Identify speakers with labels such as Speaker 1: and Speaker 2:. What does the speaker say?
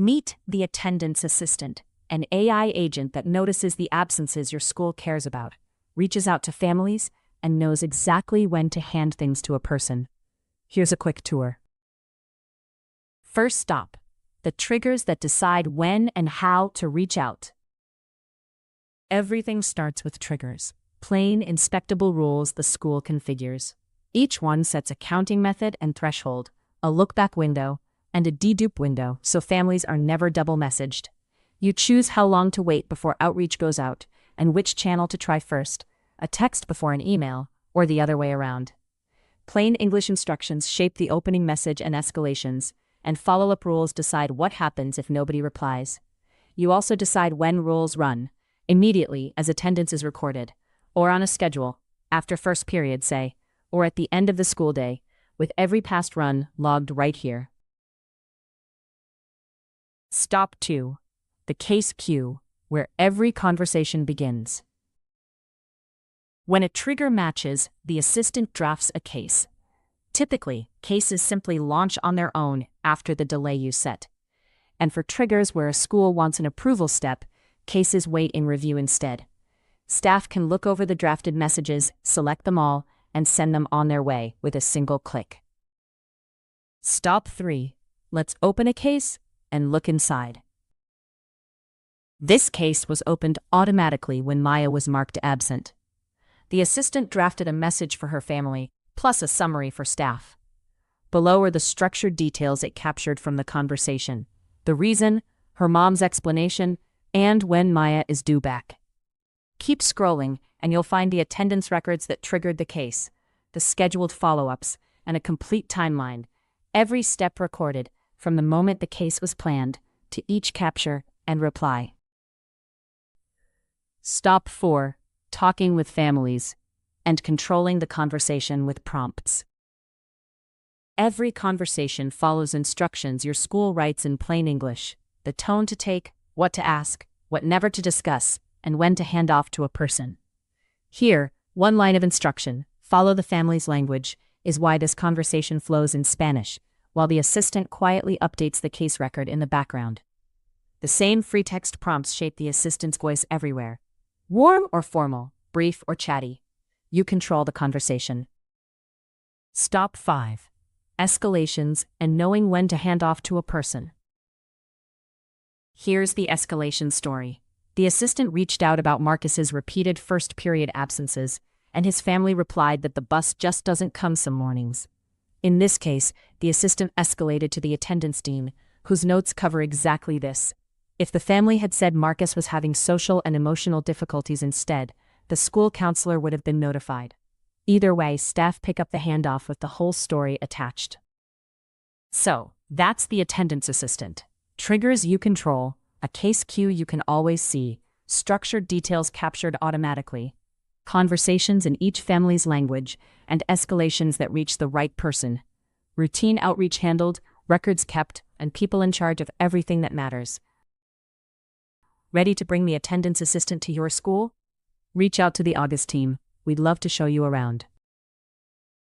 Speaker 1: Meet the attendance assistant, an AI agent that notices the absences your school cares about, reaches out to families, and knows exactly when to hand things to a person. Here's a quick tour. First stop, the triggers that decide when and how to reach out. Everything starts with triggers, plain, inspectable rules the school configures. Each one sets a counting method and threshold, a look-back window, and a dedupe window so families are never double-messaged. You choose how long to wait before outreach goes out, and which channel to try first, a text before an email, or the other way around. Plain English instructions shape the opening message and escalations, and follow-up rules decide what happens if nobody replies. You also decide when rules run, immediately as attendance is recorded, or on a schedule, after first period, say, or at the end of the school day, with every past run logged right here. Stop 2. The case queue, where every conversation begins. When a trigger matches, the assistant drafts a case. Typically, cases simply launch on their own after the delay you set. And for triggers where a school wants an approval step, cases wait in review instead. Staff can look over the drafted messages, select them all, and send them on their way with a single click. Stop 3. Let's open a case and look inside. This case was opened automatically when Maya was marked absent. The assistant drafted a message for her family, plus a summary for staff. Below are the structured details it captured from the conversation, the reason, her mom's explanation, and when Maya is due back. Keep scrolling, and you'll find the attendance records that triggered the case, the scheduled follow-ups, and a complete timeline, every step recorded, from the moment the case was planned, to each capture and reply. Stop 4. Talking with families, and controlling the conversation with prompts. Every conversation follows instructions your school writes in plain English, the tone to take, what to ask, what never to discuss, and when to hand off to a person. Here, one line of instruction, follow the family's language, is why this conversation flows in Spanish, while the assistant quietly updates the case record in the background. The same free text prompts shape the assistant's voice everywhere. Warm or formal, brief or chatty. You control the conversation. Stop 5. Escalations and knowing when to hand off to a person. Here's the escalation story. The assistant reached out about Marcus's repeated first period absences, and his family replied that the bus just doesn't come some mornings. In this case, the assistant escalated to the attendance dean, whose notes cover exactly this. If the family had said Marcus was having social and emotional difficulties instead, the school counselor would have been notified. Either way, staff pick up the handoff with the whole story attached. So, that's the attendance assistant. Triggers you control, a case queue you can always see, structured details captured automatically, conversations in each family's language, and escalations that reach the right person. Routine outreach handled, records kept, and people in charge of everything that matters. Ready to bring the attendance assistant to your school? Reach out to the August team. We'd love to show you around.